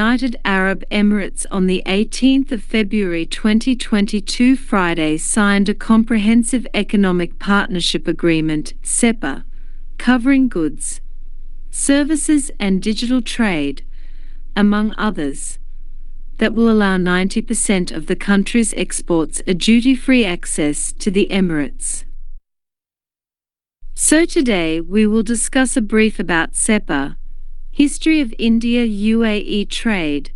United Arab Emirates on the 18th of February 2022 Friday signed a Comprehensive Economic Partnership Agreement (CEPA) covering goods, services and digital trade, among others, that will allow 90% of the country's exports a duty-free access to the Emirates. So today we will discuss a brief about CEPA, history of India-UAE trade,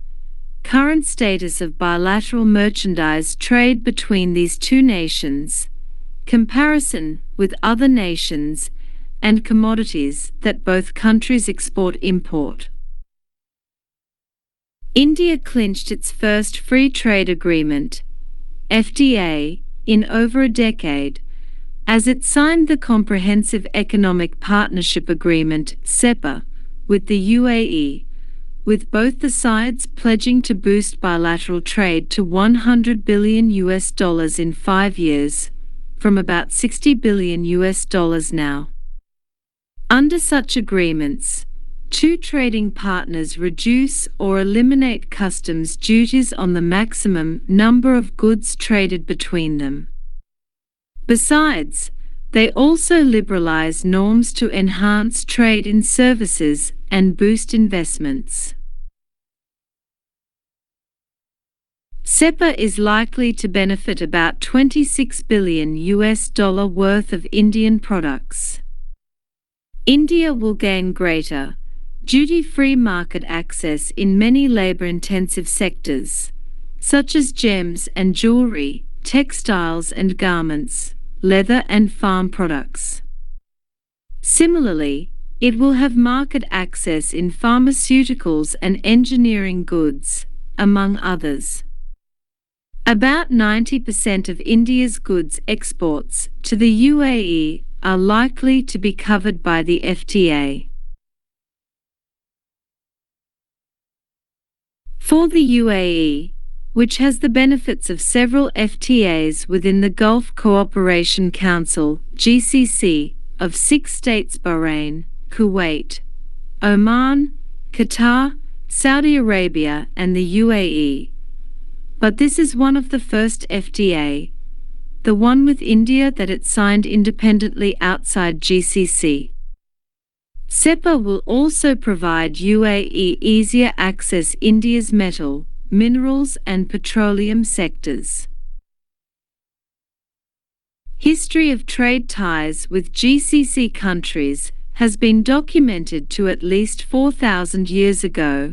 current status of bilateral merchandise trade between these two nations, comparison with other nations, and commodities that both countries export-import. India clinched its first free trade agreement, FTA, in over a decade, as it signed the Comprehensive Economic Partnership Agreement, CEPA, with the UAE, with both the sides pledging to boost bilateral trade to $100 billion in 5 years, from about $60 billion now. Under such agreements, two trading partners reduce or eliminate customs duties on the maximum number of goods traded between them. Besides, they also liberalize norms to enhance trade in services and boost investments. CEPA is likely to benefit about $26 billion worth of Indian products. India will gain greater, duty-free market access in many labor-intensive sectors, such as gems and jewelry, textiles and garments, leather and farm products. Similarly, it will have market access in pharmaceuticals and engineering goods, among others. About 90% of India's goods exports to the UAE are likely to be covered by the FTA. For the UAE, which has the benefits of several FTAs within the Gulf Cooperation Council (GCC) of 6 states: Bahrain, Kuwait, Oman, Qatar, Saudi Arabia and the UAE. But this is one of the first FTA, the one with India that it signed independently outside GCC. CEPA will also provide UAE easier access India's metal, minerals and petroleum sectors. History of trade ties with GCC countries has been documented to at least 4,000 years ago,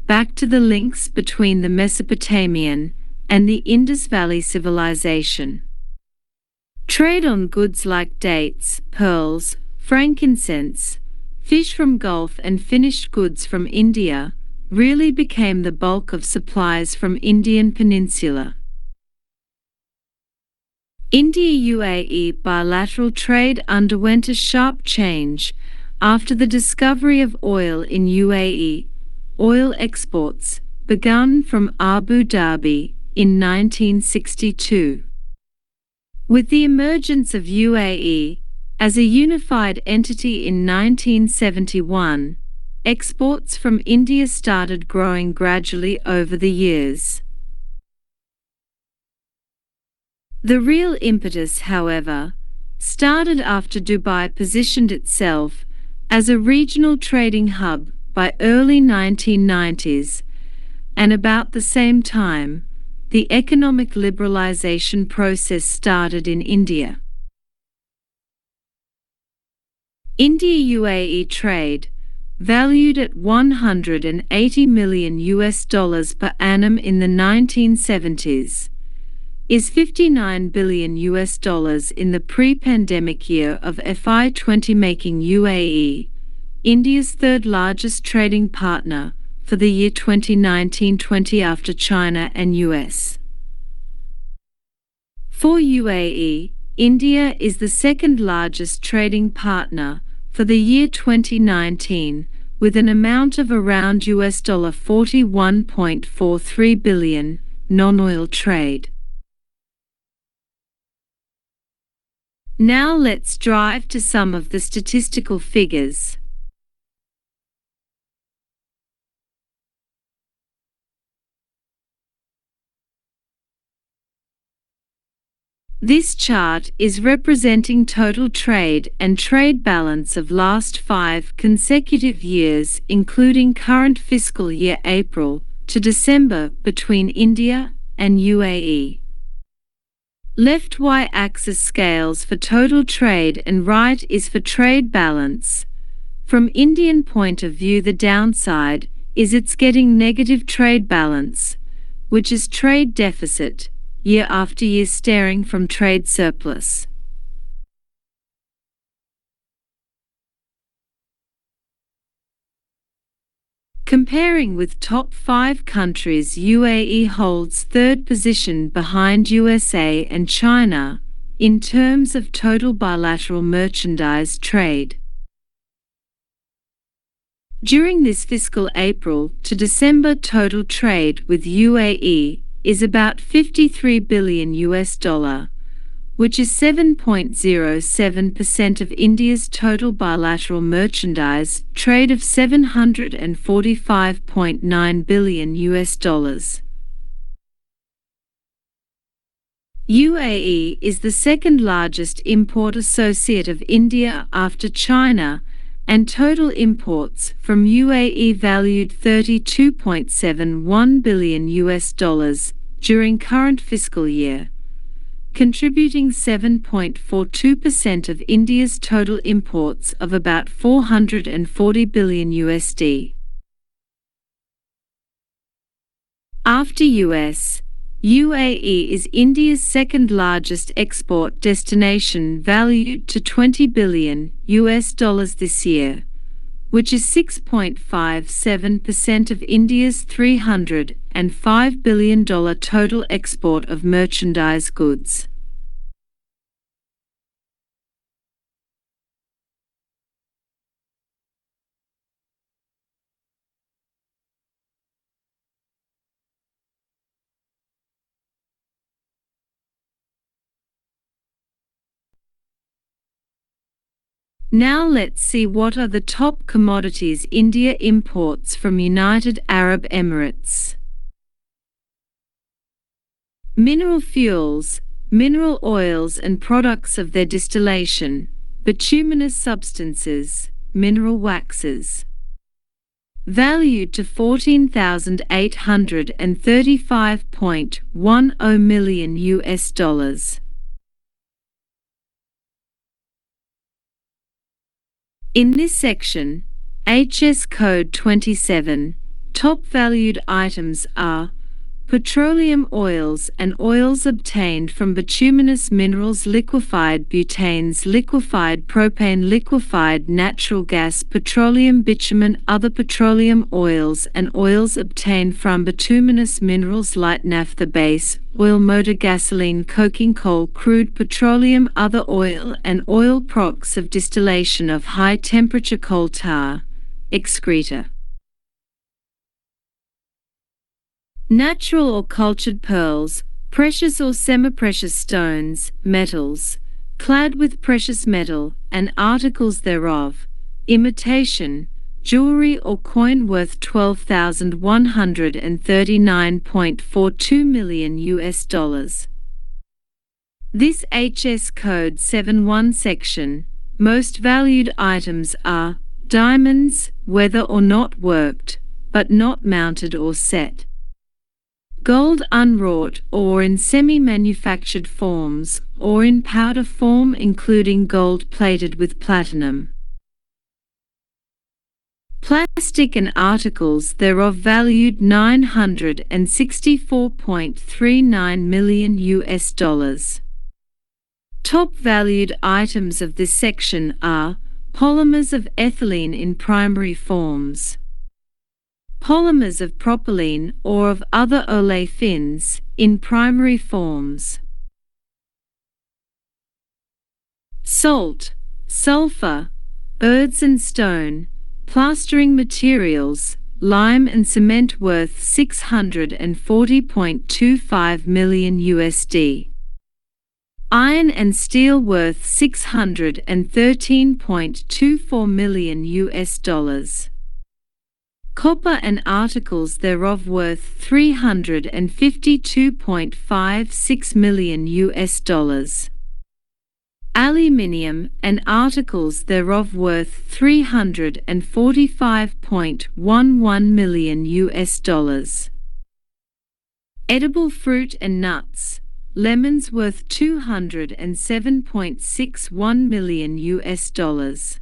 back to the links between the Mesopotamian and the Indus Valley civilization. Trade on goods like dates, pearls, frankincense, fish from Gulf and finished goods from India really became the bulk of supplies from Indian Peninsula. India-UAE bilateral trade underwent a sharp change after the discovery of oil in UAE. Oil exports began from Abu Dhabi in 1962. With the emergence of UAE as a unified entity in 1971, exports from India started growing gradually over the years. The real impetus, however, started after Dubai positioned itself as a regional trading hub by early 1990s, and about the same time, the economic liberalization process started in India. India-UAE trade, valued at $180 million per annum in the 1970s, is $59 billion in the pre-pandemic year of FY20, making UAE India's third largest trading partner for the year 2019-20 after China and US. For UAE, India is the second largest trading partner for the year 2019, with an amount of around $41.43 billion non-oil trade. Now let's dive to some of the statistical figures. This chart is representing total trade and trade balance of last 5 consecutive years, including current fiscal year April to December between India and UAE. Left y-axis scales for total trade and right is for trade balance. From Indian point of view, the downside is it's getting negative trade balance, which is trade deficit, year after year staring from trade surplus. Comparing with top 5 countries, UAE holds third position behind USA and China in terms of total bilateral merchandise trade. During this fiscal April to December, total trade with UAE is about $53 billion, which is 7.07% of India's total bilateral merchandise trade of $745.9 billion. UAE is the second largest import associate of India after China, and total imports from UAE valued $32.71 billion during current fiscal year, contributing 7.42% of India's total imports of about $440 billion. After US, UAE is India's second largest export destination, valued to $20 billion this year, which is 6.57% of India's $305 billion total export of merchandise goods. Now let's see what are the top commodities India imports from United Arab Emirates. Mineral fuels, mineral oils and products of their distillation, bituminous substances, mineral waxes. Valued to $14,835.10 million. In this section, HS code 27, top valued items are petroleum oils and oils obtained from bituminous minerals, liquefied butanes, liquefied propane, liquefied natural gas, petroleum bitumen, other petroleum oils and oils obtained from bituminous minerals, light naphtha, base oil, motor gasoline, coking coal, crude petroleum, other oil and oil products of distillation of high temperature coal tar, excreta. Natural or cultured pearls, precious or semi-precious stones, metals, clad with precious metal, and articles thereof, imitation, jewelry or coin worth $12,139.42 million. This HS code 71 section, most valued items are diamonds, whether or not worked, but not mounted or set. Gold unwrought or in semi-manufactured forms, or in powder form including gold plated with platinum. Plastic and articles thereof valued $964.39 million. Top valued items of this section are polymers of ethylene in primary forms, polymers of propylene or of other olefins in primary forms, salt, sulfur, earths and stone, plastering materials, lime and cement worth $640.25 million. Iron and steel worth $613.24 million. Copper and articles thereof worth $352.56 million US dollars. Aluminium and articles thereof worth $345.11 million US dollars. Edible fruit and nuts, lemons worth $207.61 million US dollars.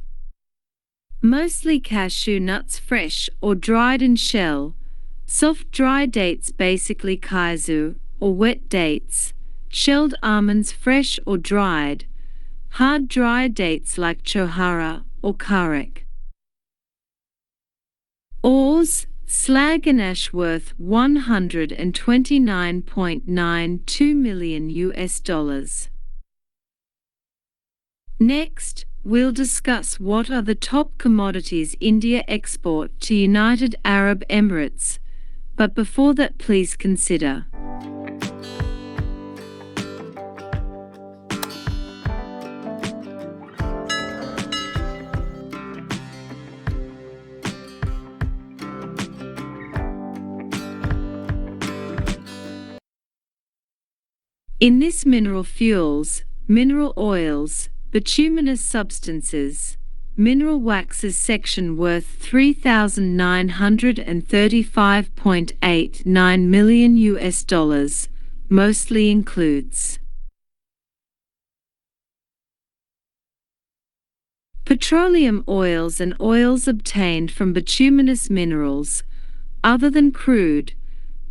Mostly cashew nuts fresh or dried in shell, soft dry dates basically kaizu or wet dates, shelled almonds fresh or dried, hard dry dates like chohara or karek. Ores, slag and ash worth $129.92 million US dollars. Next, we'll discuss what are the top commodities India export to United Arab Emirates, but before that please consider in this mineral fuels, mineral oils, bituminous substances, mineral waxes section worth $3,935.89 million US dollars, mostly includes petroleum oils and oils obtained from bituminous minerals, other than crude,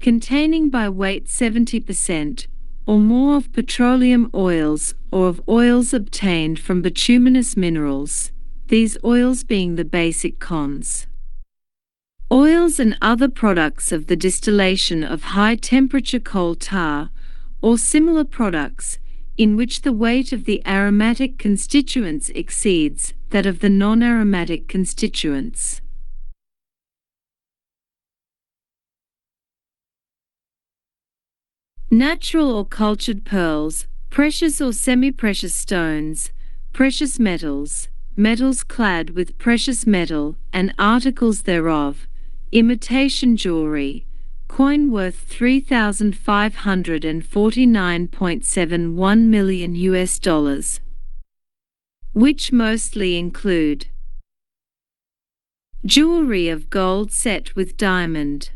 containing by weight 70% or more of petroleum oils or of oils obtained from bituminous minerals, these oils being the basic cons. Oils and other products of the distillation of high-temperature coal tar or similar products in which the weight of the aromatic constituents exceeds that of the non-aromatic constituents. Natural or cultured pearls, precious or semi-precious stones, precious metals, metals clad with precious metal and articles thereof, imitation jewelry, coin worth $3,549.71 million US dollars, which mostly include jewelry of gold set with diamond,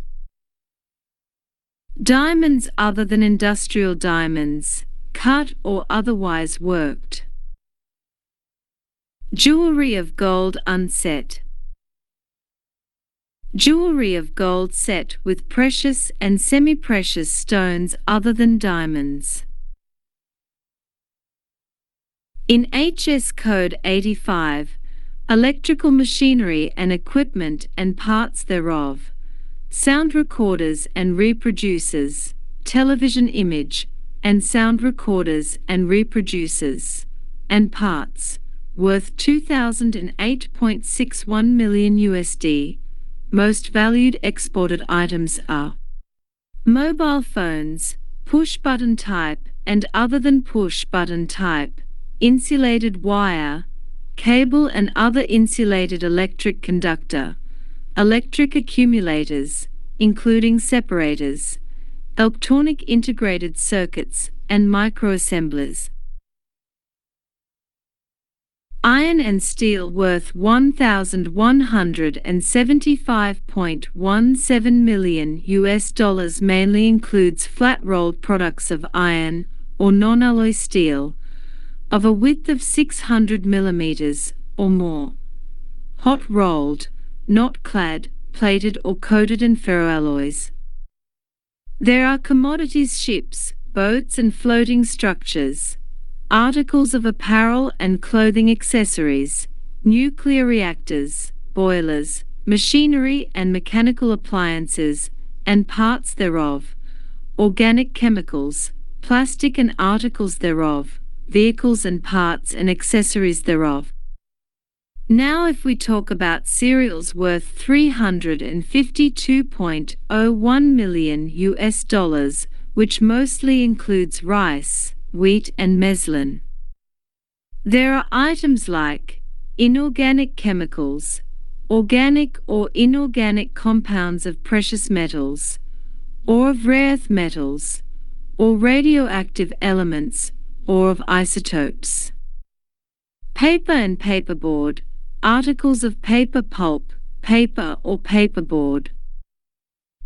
diamonds other than industrial diamonds, cut or otherwise worked, jewelry of gold unset, jewelry of gold set with precious and semi-precious stones other than diamonds. In HS Code 85, electrical machinery and equipment and parts thereof, sound recorders and reproducers, television image and sound recorders and reproducers, and parts, worth $2,008.61 million USD. Most valued exported items are mobile phones, push-button type and other than push-button type, insulated wire, cable and other insulated electric conductor, electric accumulators, including separators, electronic integrated circuits, and microassemblers. Iron and steel worth $1,175.17 million US dollars mainly includes flat-rolled products of iron or non-alloy steel of a width of 600 millimeters or more, hot-rolled, not clad, plated or coated in ferroalloys. There are commodities ships, boats and floating structures, articles of apparel and clothing accessories, nuclear reactors, boilers, machinery and mechanical appliances, and parts thereof, organic chemicals, plastic and articles thereof, vehicles and parts and accessories thereof. Now if we talk about cereals worth $352.01 million US dollars, which mostly includes rice, wheat and meslan. There are items like inorganic chemicals, organic or inorganic compounds of precious metals, or of rare earth metals, or radioactive elements, or of isotopes. Paper and paperboard, articles of paper pulp, paper or paperboard.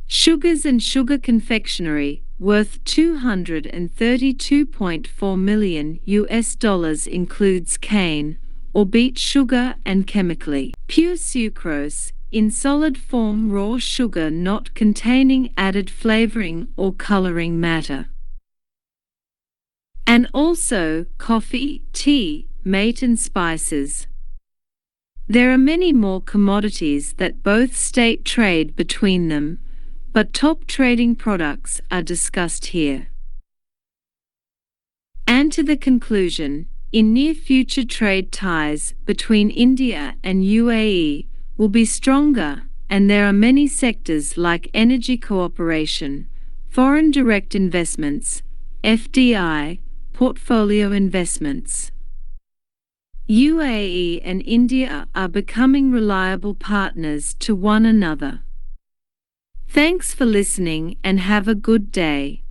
Sugars and sugar confectionery, worth $232.4 million includes cane, or beet sugar and chemically pure sucrose, in solid form raw sugar not containing added flavoring or coloring matter. And also coffee, tea, mate and spices. There are many more commodities that both state trade between them, but top trading products are discussed here. And to the conclusion, in near future trade ties between India and UAE will be stronger, and there are many sectors like energy cooperation, foreign direct investments, FDI, portfolio investments. UAE and India are becoming reliable partners to one another. Thanks for listening and have a good day.